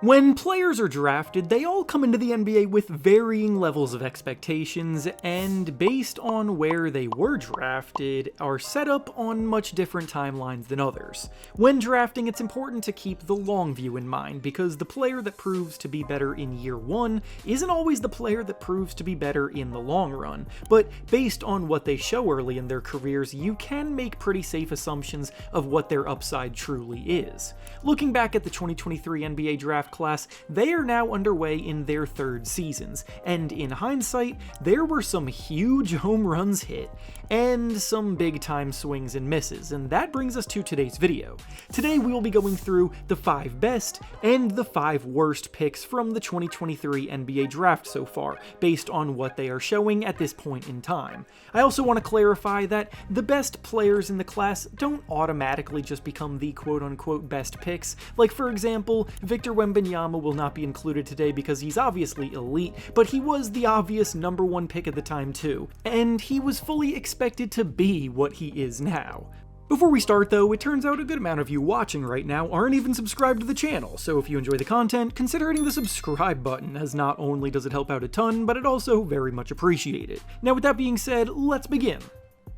When players are drafted, they all come into the NBA with varying levels of expectations, and based on where they were drafted, are set up on much different timelines than others. When drafting, it's important to keep the long view in mind, because the player that proves to be better in year one isn't always the player that proves to be better in the long run, but based on what they show early in their careers, you can make pretty safe assumptions of what their upside truly is. Looking back at the 2023 NBA draft class, they are now underway in their third seasons, and in hindsight, there were some huge home runs hit, and some big time swings and misses, and that brings us to today's video. Today we will be going through the 5 best and the 5 worst picks from the 2023 NBA draft so far, based on what they are showing at this point in time. I also want to clarify that the best players in the class don't automatically just become the quote-unquote best picks. Like, for example, Victor Wembanyama will not be included today because he's obviously elite, but he was the obvious number 1 pick at the time too, and he was fully expected to be what he is now. Before we start though, it turns out a good amount of you watching right now aren't even subscribed to the channel, so if you enjoy the content, consider hitting the subscribe button, as not only does it help out a ton, but it also very much appreciated. Now with that being said, let's begin.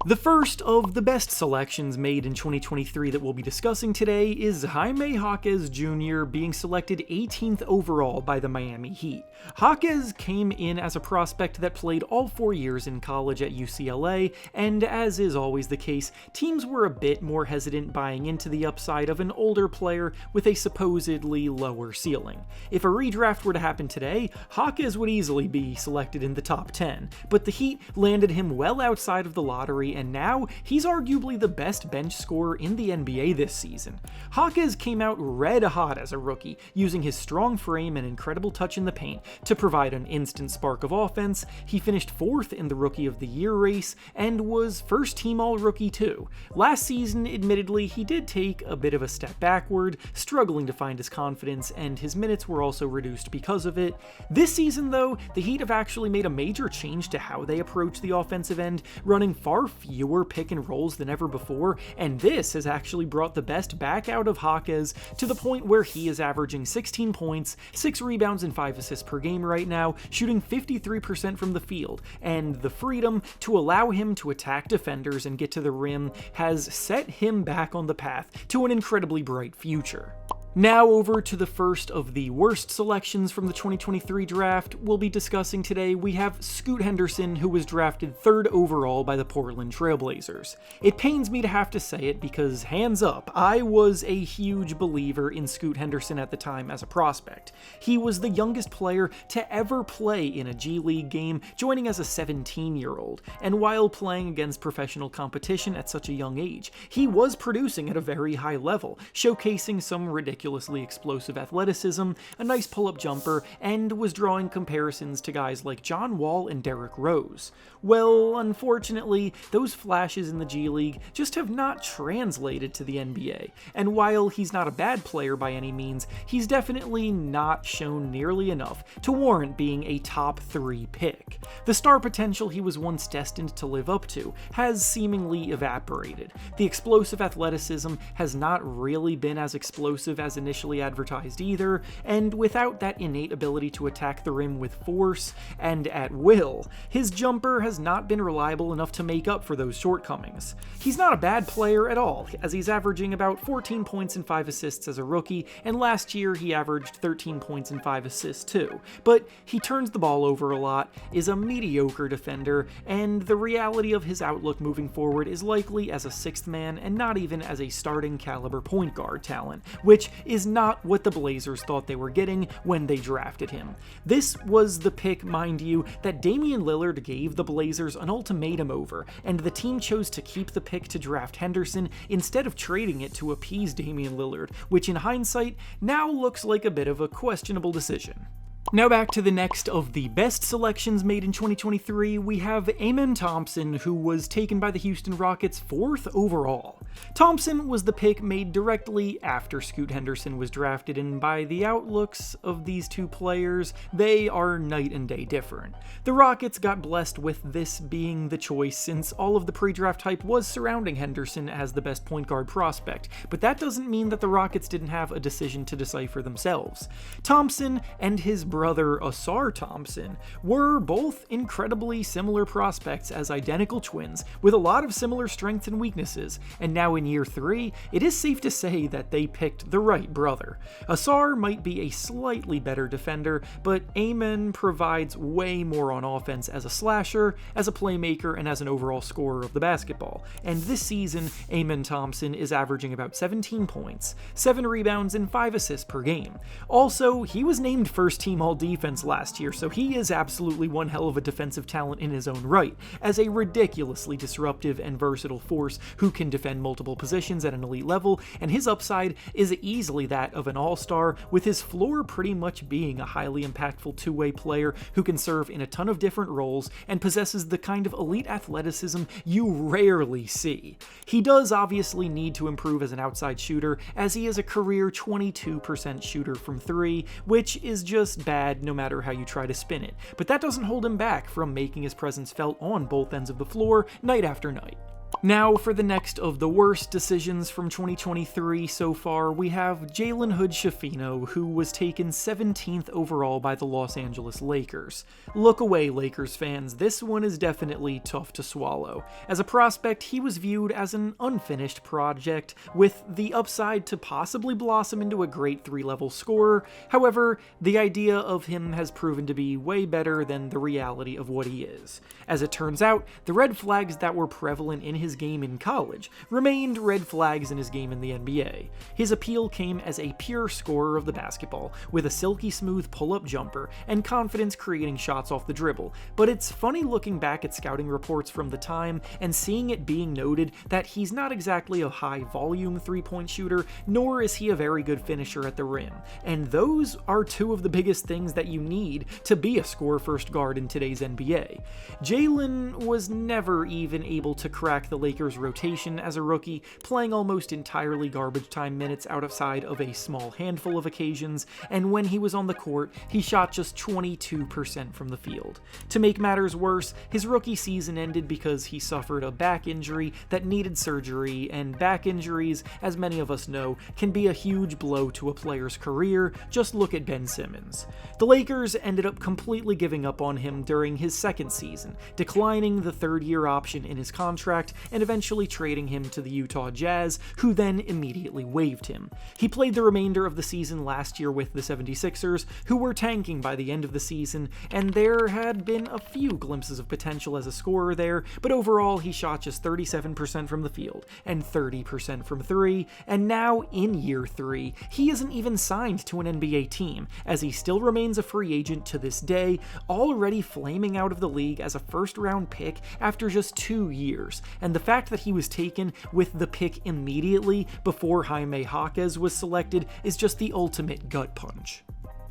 The first of the best selections made in 2023 that we'll be discussing today is Jaime Jaquez Jr. being selected 18th overall by the Miami Heat. Jaquez came in as a prospect that played all 4 years in college at UCLA, and as is always the case, teams were a bit more hesitant buying into the upside of an older player with a supposedly lower ceiling. If a redraft were to happen today, Jaquez would easily be selected in the top 10, but the Heat landed him well outside of the lottery, and now he's arguably the best bench scorer in the NBA this season. Jaquez came out red hot as a rookie, using his strong frame and incredible touch in the paint to provide an instant spark of offense. He finished 4th in the Rookie of the Year race, and was first team All-Rookie too. Last season, admittedly, he did take a bit of a step backward, struggling to find his confidence, and his minutes were also reduced because of it. This season though, the Heat have actually made a major change to how they approach the offensive end, running far fewer pick and rolls than ever before, and this has actually brought the best back out of Jaquez to the point where he is averaging 16 points, 6 rebounds and 5 assists per game right now, shooting 53% from the field, and the freedom to allow him to attack defenders and get to the rim has set him back on the path to an incredibly bright future. Now over to the first of the worst selections from the 2023 draft we'll be discussing today. We have Scoot Henderson, who was drafted 3rd overall by the Portland Trail Blazers. It pains me to have to say it because, hands up, I was a huge believer in Scoot Henderson at the time as a prospect. He was the youngest player to ever play in a G League game, joining as a 17-year-old, and while playing against professional competition at such a young age, he was producing at a very high level, showcasing some ridiculously explosive athleticism, a nice pull-up jumper, and was drawing comparisons to guys like John Wall and Derrick Rose. Well, unfortunately, those flashes in the G League just have not translated to the NBA, and while he's not a bad player by any means, he's definitely not shown nearly enough to warrant being a top 3 pick. The star potential he was once destined to live up to has seemingly evaporated. The explosive athleticism has not really been as explosive as initially advertised either, and without that innate ability to attack the rim with force and at will, his jumper has not been reliable enough to make up for those shortcomings. He's not a bad player at all, as he's averaging about 14 points and 5 assists as a rookie, and last year he averaged 13 points and 5 assists too, but he turns the ball over a lot, is a mediocre defender, and the reality of his outlook moving forward is likely as a 6th man and not even as a starting caliber point guard talent, which is not what the Blazers thought they were getting when they drafted him. This was the pick, mind you, that Damian Lillard gave the Blazers an ultimatum over, and the team chose to keep the pick to draft Henderson instead of trading it to appease Damian Lillard, which in hindsight now looks like a bit of a questionable decision. Now back to the next of the best selections made in 2023, we have Thompson, who was taken by the Houston Rockets 4th overall. Thompson was the pick made directly after Scoot Henderson was drafted, and by the outlooks of these two players, they are night and day different. The Rockets got blessed with this being the choice since all of the pre-draft hype was surrounding Henderson as the best point guard prospect, but that doesn't mean that the Rockets didn't have a decision to decipher themselves. Thompson and his brother Ausar Thompson were both incredibly similar prospects as identical twins with a lot of similar strengths and weaknesses, and now in year 3, it is safe to say that they picked the right brother. Ausar might be a slightly better defender, but Amon provides way more on offense as a slasher, as a playmaker, and as an overall scorer of the basketball, and this season Amon Thompson is averaging about 17 points, 7 rebounds, and 5 assists per game. Also, he was named first team all-defense last year, so he is absolutely one hell of a defensive talent in his own right, as a ridiculously disruptive and versatile force who can defend multiple positions at an elite level, and his upside is easily that of an all-star, with his floor pretty much being a highly impactful two-way player who can serve in a ton of different roles and possesses the kind of elite athleticism you rarely see. He does obviously need to improve as an outside shooter, as he is a career 22% shooter from 3, which is just bad no matter how you try to spin it, but that doesn't hold him back from making his presence felt on both ends of the floor night after night. Now, for the next of the worst decisions from 2023 so far, we have Jalen Hood-Schifino, who was taken 17th overall by the Los Angeles Lakers. Look away, Lakers fans, this one is definitely tough to swallow. As a prospect, he was viewed as an unfinished project, with the upside to possibly blossom into a great 3-level scorer. However, the idea of him has proven to be way better than the reality of what he is. As it turns out, the red flags that were prevalent in his game in college remained red flags in his game in the NBA. His appeal came as a pure scorer of the basketball, with a silky smooth pull-up jumper and confidence creating shots off the dribble, but it's funny looking back at scouting reports from the time and seeing it being noted that he's not exactly a high-volume three-point shooter, nor is he a very good finisher at the rim, and those are two of the biggest things that you need to be a score-first guard in today's NBA. Jalen was never even able to crack the Lakers' rotation as a rookie, playing almost entirely garbage time minutes outside of a small handful of occasions, and when he was on the court, he shot just 22% from the field. To make matters worse, his rookie season ended because he suffered a back injury that needed surgery, and back injuries, as many of us know, can be a huge blow to a player's career. Just look at Ben Simmons. The Lakers ended up completely giving up on him during his second season, declining the third-year option in his contract and eventually trading him to the Utah Jazz, who then immediately waived him. He played the remainder of the season last year with the 76ers, who were tanking by the end of the season, and there had been a few glimpses of potential as a scorer there, but overall he shot just 37% from the field and 30% from 3, and now in year 3, he isn't even signed to an NBA team, as he still remains a free agent to this day, already flaming out of the league as a first-round pick after just 2 years, and the fact that he was taken with the pick immediately before Jaime Jaquez was selected is just the ultimate gut punch.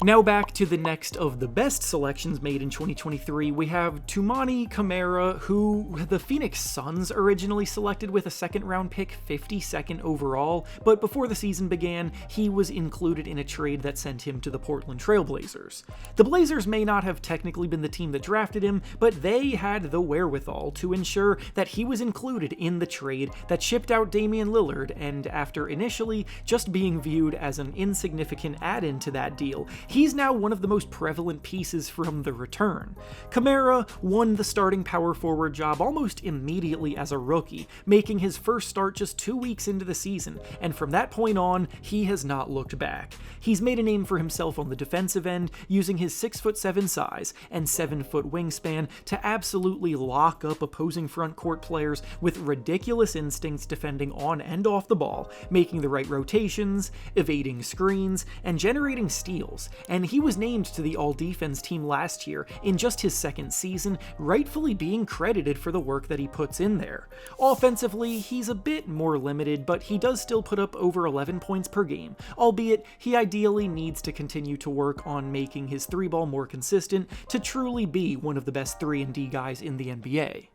Now back to the next of the best selections made in 2023, we have Toumani Camara, who the Phoenix Suns originally selected with a second-round pick, 52nd overall, but before the season began, he was included in a trade that sent him to the Portland Trail Blazers. The Blazers may not have technically been the team that drafted him, but they had the wherewithal to ensure that he was included in the trade that shipped out Damian Lillard, and after initially just being viewed as an insignificant add-in to that deal, he's now one of the most prevalent pieces from the return. Camara won the starting power forward job almost immediately as a rookie, making his first start just 2 weeks into the season, and from that point on, he has not looked back. He's made a name for himself on the defensive end, using his 6'7" size and 7-foot wingspan to absolutely lock up opposing front court players with ridiculous instincts defending on and off the ball, making the right rotations, evading screens, and generating steals. and he was named to the All-Defense team last year in just his second season, rightfully being credited for the work that he puts in there. Offensively, he's a bit more limited, but he does still put up over 11 points per game, albeit he ideally needs to continue to work on making his three-ball more consistent to truly be one of the best 3-and-D guys in the NBA.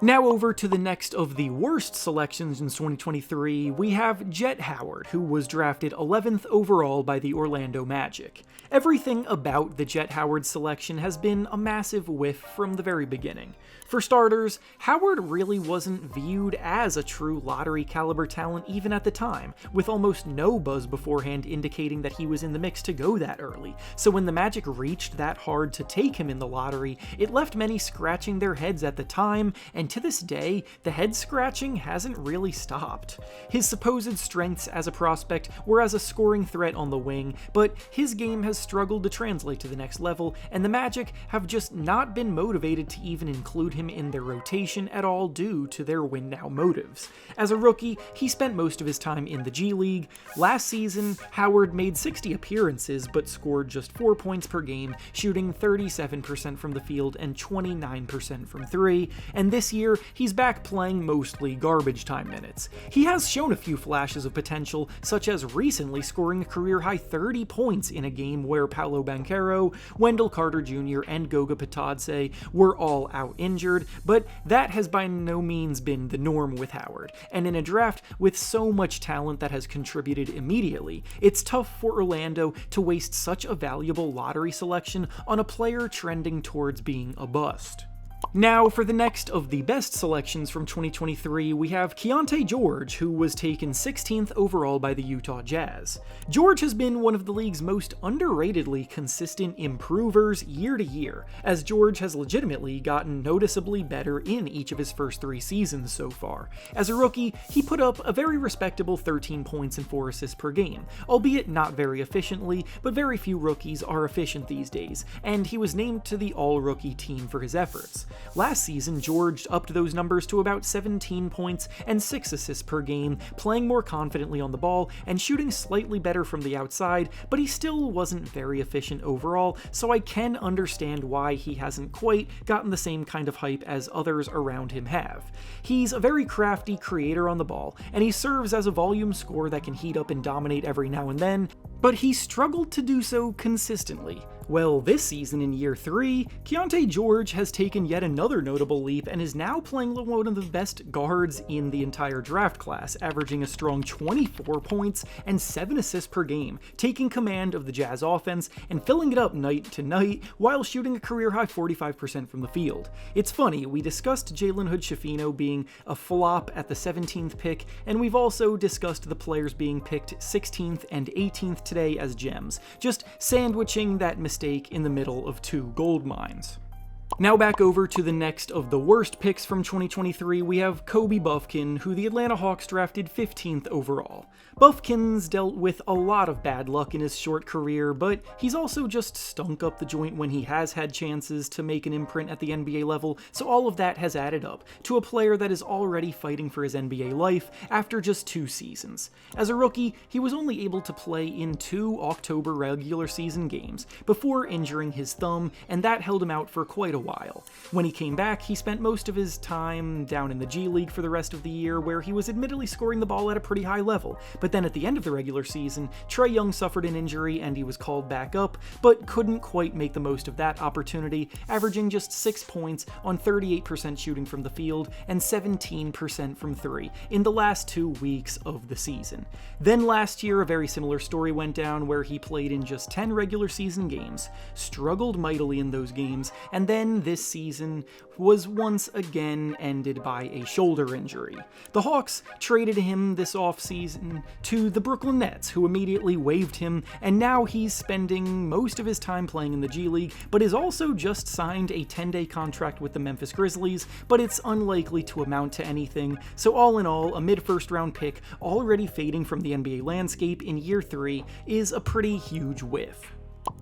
Now over to the next of the worst selections in 2023, we have Jett Howard, who was drafted 11th overall by the Orlando Magic. Everything about the Jett Howard selection has been a massive whiff from the very beginning. For starters, Howard really wasn't viewed as a true lottery caliber talent even at the time, with almost no buzz beforehand indicating that he was in the mix to go that early, so when the Magic reached that hard to take him in the lottery, it left many scratching their heads at the time, and to this day, the head scratching hasn't really stopped. His supposed strengths as a prospect were as a scoring threat on the wing, but his game has struggled to translate to the next level, and the Magic have just not been motivated to even include him in their rotation at all due to their win-now motives. As a rookie, he spent most of his time in the G League. Last season, Howard made 60 appearances but scored just 4 points per game, shooting 37% from the field and 29% from three, and this year, he's back playing mostly garbage time minutes. He has shown a few flashes of potential, such as recently scoring a career-high 30 points in a game where Paolo Banchero, Wendell Carter Jr., and Goga Bitadze were all out injured, but that has by no means been the norm with Howard, and in a draft with so much talent that has contributed immediately, it's tough for Orlando to waste such a valuable lottery selection on a player trending towards being a bust. Now, for the next of the best selections from 2023, we have Keyonte George, who was taken 16th overall by the Utah Jazz. George has been one of the league's most underratedly consistent improvers year to year, as George has legitimately gotten noticeably better in each of his first 3 seasons so far. As a rookie, he put up a very respectable 13 points and 4 assists per game, albeit not very efficiently, but very few rookies are efficient these days, and he was named to the all-rookie team for his efforts. Last season, George upped those numbers to about 17 points and 6 assists per game, playing more confidently on the ball and shooting slightly better from the outside, but he still wasn't very efficient overall, so I can understand why he hasn't quite gotten the same kind of hype as others around him have. He's a very crafty creator on the ball, and he serves as a volume scorer that can heat up and dominate every now and then, but he struggled to do so consistently. Well, this season in year 3, Keyonte George has taken yet another notable leap and is now playing one of the best guards in the entire draft class, averaging a strong 24 points and 7 assists per game, taking command of the Jazz offense and filling it up night to night while shooting a career-high 45% from the field. It's funny, we discussed Jalen Hood-Schifino being a flop at the 17th pick, and we've also discussed the players being picked 16th and 18th today as gems, just sandwiching that mistake in the middle of 2 gold mines. Now back over to the next of the worst picks from 2023, we have Kobe Bufkin, who the Atlanta Hawks drafted 15th overall. Bufkin's dealt with a lot of bad luck in his short career, but he's also just stunk up the joint when he has had chances to make an imprint at the NBA level, so all of that has added up to a player that is already fighting for his NBA life after just 2 seasons. As a rookie, he was only able to play in 2 October regular season games before injuring his thumb, and that held him out for quite a while. When he came back, he spent most of his time down in the G League for the rest of the year, where he was admittedly scoring the ball at a pretty high level, but then at the end of the regular season, Trae Young suffered an injury and he was called back up, but couldn't quite make the most of that opportunity, averaging just 6 points on 38% shooting from the field and 17% from 3 in the last 2 weeks of the season. Then last year, a very similar story went down where he played in just 10 regular season games, struggled mightily in those games, and then this season was once again ended by a shoulder injury. The Hawks traded him this offseason to the Brooklyn Nets, who immediately waived him, and now he's spending most of his time playing in the G League, but has also just signed a 10-day contract with the Memphis Grizzlies, but it's unlikely to amount to anything, so all in all, a mid-first round pick already fading from the NBA landscape in year 3 is a pretty huge whiff.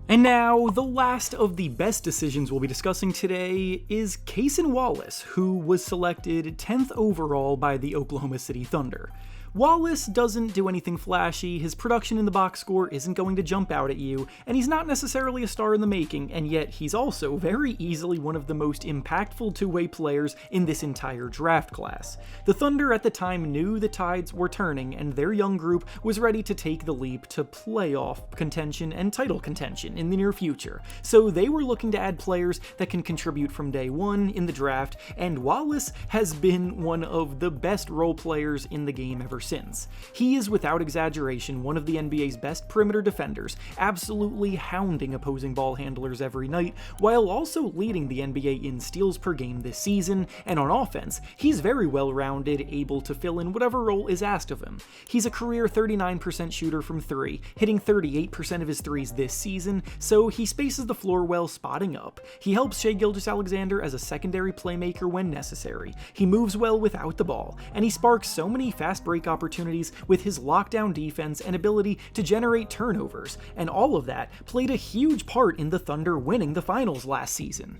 And now, the last of the best decisions we'll be discussing today is Cason Wallace, who was selected 10th overall by the Oklahoma City Thunder. Wallace doesn't do anything flashy, his production in the box score isn't going to jump out at you, and he's not necessarily a star in the making, and yet he's also very easily one of the most impactful two-way players in this entire draft class. The Thunder at the time knew the tides were turning, and their young group was ready to take the leap to playoff contention and title contention in the near future, so they were looking to add players that can contribute from day one in the draft, and Wallace has been one of the best role players in the game ever since. He is without exaggeration one of the NBA's best perimeter defenders, absolutely hounding opposing ball handlers every night, while also leading the NBA in steals per game this season, and on offense, he's very well-rounded, able to fill in whatever role is asked of him. He's a career 39% shooter from 3, hitting 38% of his threes this season, so he spaces the floor well spotting up. He helps Shai Gilgeous-Alexander as a secondary playmaker when necessary. He moves well without the ball, and he sparks so many fast break opportunities with his lockdown defense and ability to generate turnovers, and all of that played a huge part in the Thunder winning the finals last season.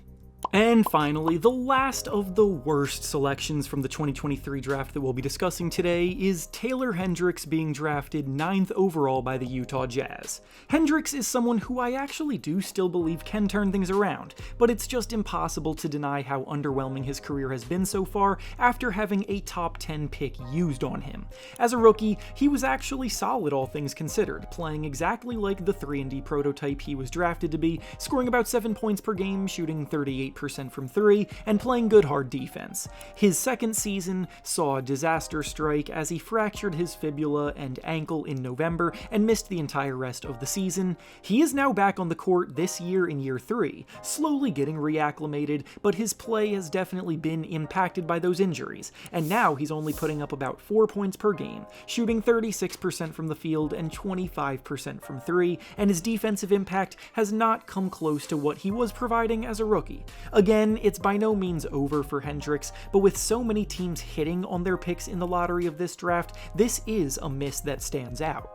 And finally, the last of the worst selections from the 2023 draft that we'll be discussing today is Taylor Hendricks being drafted 9th overall by the Utah Jazz. Hendricks is someone who I actually do still believe can turn things around, but it's just impossible to deny how underwhelming his career has been so far after having a top 10 pick used on him. As a rookie, he was actually solid all things considered, playing exactly like the 3-and-D prototype he was drafted to be, scoring about 7 points per game, shooting 38% from 3, and playing good hard defense. His second season saw a disaster strike as he fractured his fibula and ankle in November and missed the entire rest of the season. He is now back on the court this year in year 3, slowly getting reacclimated, but his play has definitely been impacted by those injuries, and now he's only putting up about 4 points per game, shooting 36% from the field and 25% from 3, and his defensive impact has not come close to what he was providing as a rookie. Again, it's by no means over for Hendricks, but with so many teams hitting on their picks in the lottery of this draft, this is a miss that stands out.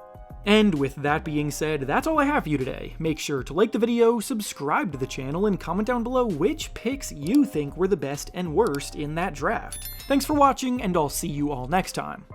And with that being said, that's all I have for you today. Make sure to like the video, subscribe to the channel, and comment down below which picks you think were the best and worst in that draft. Thanks for watching, and I'll see you all next time.